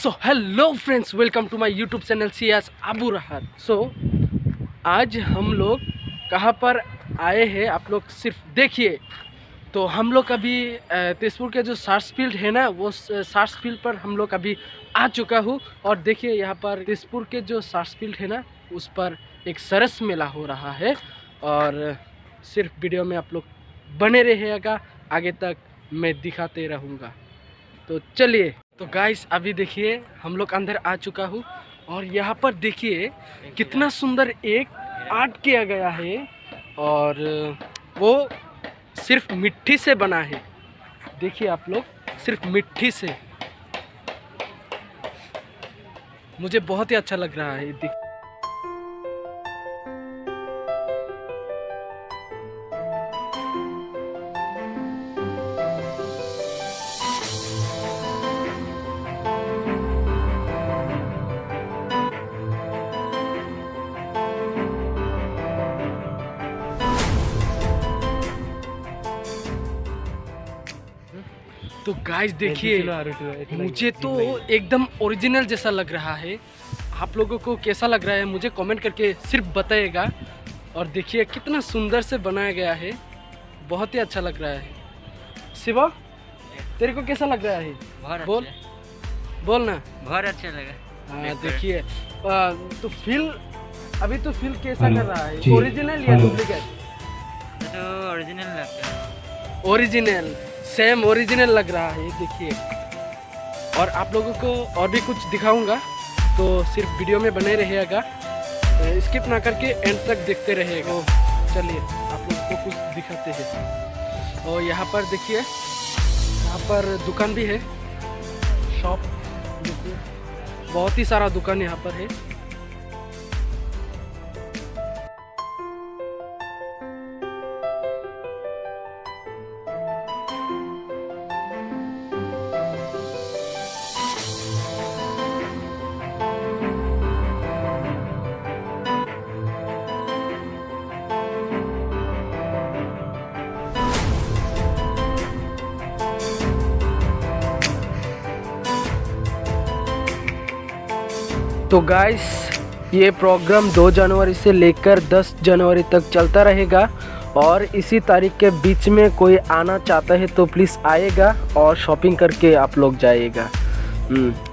So hello friends, welcome to my YouTube channel Siyaz Abu Rahat. आज हम लोग कहाँ पर आए हैं आप लोग सिर्फ देखिए। तो हम लोग अभी तेजपुर के जो सार्स फील्ड है ना, वो सार्स फील्ड पर हम लोग अभी आ चुका हूँ। और देखिए यहाँ पर तेजपुर के जो सार्स फील्ड है ना, उस पर एक सरस मेला हो रहा है। और सिर्फ वीडियो में आप लोग बने रहिएगा, आगे तक मैं दिखाते रहूँगा। तो चलिए। तो गाइस अभी देखिए हम लोग अंदर आ चुका हूँ और यहाँ पर देखिए कितना सुंदर एक आर्ट किया गया है। और वो सिर्फ मिट्टी से बना है। देखिए आप लोग, सिर्फ मिट्टी से। मुझे बहुत ही अच्छा लग रहा है। तो गाइस देखिए, मुझे तो एकदम ओरिजिनल जैसा लग रहा है। आप लोगों को कैसा लग रहा है मुझे कमेंट करके सिर्फ बताइएगा। और देखिए कितना सुंदर से बनाया गया है, बहुत ही अच्छा लग रहा है। शिवा, तेरे को कैसा लग रहा है? बोल बोल ना। बहुत अच्छा लगा। हाँ देखिए, तो फील अभी तो फील कैसा कर रहा है? ओरिजिनल या डुप्लीकेट? तो ओरिजिनल लगता है। ओरिजिनल, सेम ओरिजिनल लग रहा है। देखिए, और आप लोगों को और भी कुछ दिखाऊंगा, तो सिर्फ वीडियो में बने रहिएगा, स्किप ना करके एंड तक देखते रहिएगा। चलिए आप लोगों को कुछ दिखाते हैं। और यहाँ पर देखिए, यहाँ पर दुकान भी है, शॉप। देखिए बहुत ही सारा दुकान यहाँ पर है। तो गाइस, ये प्रोग्राम 2 जनवरी से लेकर 10 जनवरी तक चलता रहेगा। और इसी तारीख के बीच में कोई आना चाहता है तो प्लीज़ आएगा और शॉपिंग करके आप लोग जाइएगा।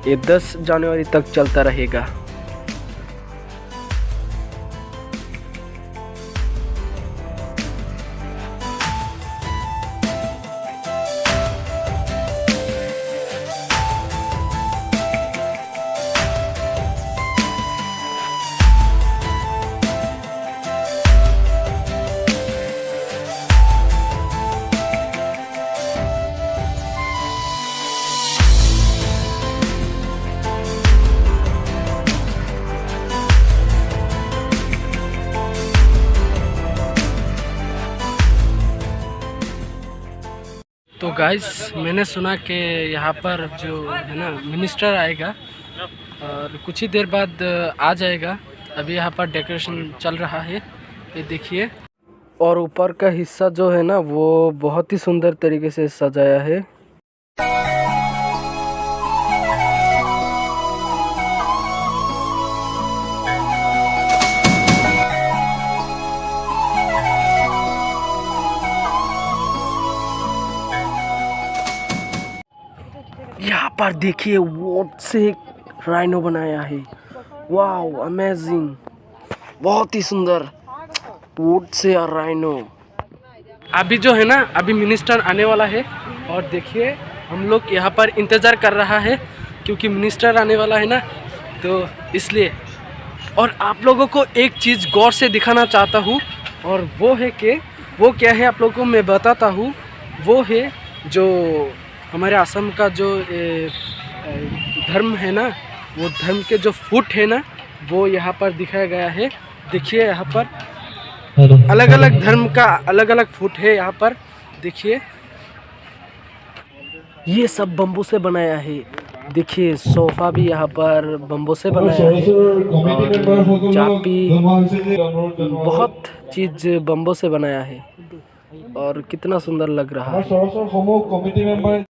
ये 10 जनवरी तक चलता रहेगा। तो गाइस, मैंने सुना कि यहाँ पर जो है ना मिनिस्टर आएगा और कुछ ही देर बाद आ जाएगा। अभी यहाँ पर डेकोरेशन चल रहा है, ये देखिए। और ऊपर का हिस्सा जो है ना, वो बहुत ही सुंदर तरीके से सजाया है। यहाँ पर देखिए वोट से राइनो बनाया है। वाओ, अमेजिंग, बहुत ही सुंदर वोट से और राइनो। अभी जो है ना, अभी मिनिस्टर आने वाला है। और देखिए हम लोग यहाँ पर इंतज़ार कर रहा है, क्योंकि मिनिस्टर आने वाला है ना, तो इसलिए। और आप लोगों को एक चीज़ गौर से दिखाना चाहता हूँ, और वो है कि वो क्या है आप लोगों को मैं बताता हूँ। वो है जो हमारे असम का जो धर्म है ना, वो धर्म के जो फूट है ना, वो यहाँ पर दिखाया गया है। देखिए यहाँ पर अलग अलग धर्म का अलग अलग फूट है। यहाँ पर देखिए, ये सब बम्बू से बनाया है। देखिए सोफा भी यहाँ पर बम्बू से बनाया है, और चाबी, बहुत चीज़ बम्बू से बनाया है। और कितना सुंदर लग रहा है।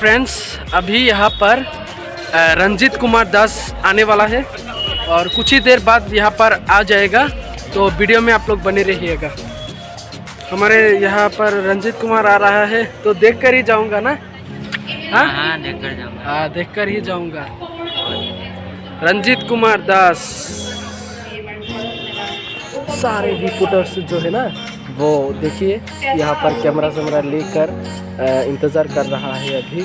फ्रेंड्स, अभी यहाँ पर रंजीत कुमार दास आने वाला है और कुछ ही देर बाद यहाँ पर आ जाएगा, तो वीडियो में आप लोग बने रहिएगा। हमारे यहाँ पर रंजीत कुमार आ रहा है, तो देख कर ही जाऊँगा ना। हाँ हाँ देख कर जाऊँगा। हाँ, देख कर ही जाऊँगा। रंजीत कुमार दास, सारे रिपोर्टर्स जो है ना वो देखिए यहाँ पर कैमरा वैमरा लेकर इंतज़ार कर रहा है अभी।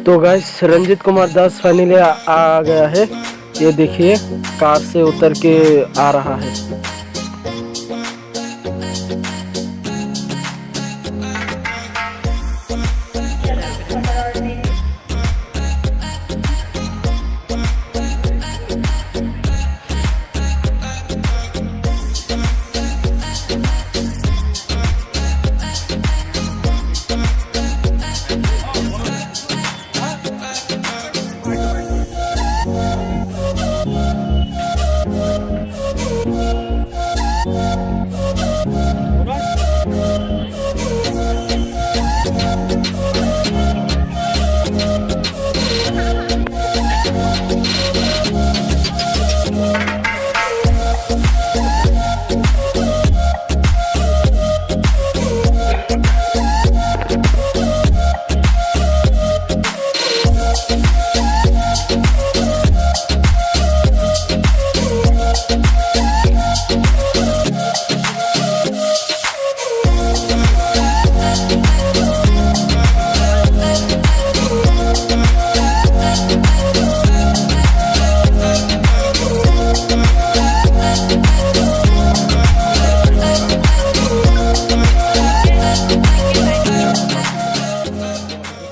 तो गाइस, रंजीत कुमार दास फाइनली आ गया है। ये देखिए कार से उतर के आ रहा है।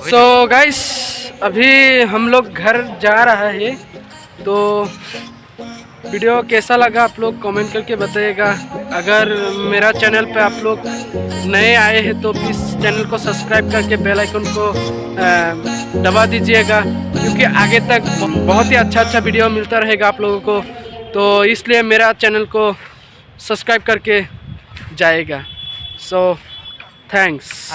सो गाइस, अभी हम लोग घर जा रहा है, तो वीडियो कैसा लगा आप लोग कमेंट करके बताइएगा। अगर मेरा चैनल पे आप लोग नए आए हैं तो प्लीज़ चैनल को सब्सक्राइब करके बेल आइकन को दबा दीजिएगा, क्योंकि आगे तक बहुत ही अच्छा वीडियो मिलता रहेगा आप लोगों को, तो इसलिए मेरा चैनल को सब्सक्राइब करके जाएगा। So thanks.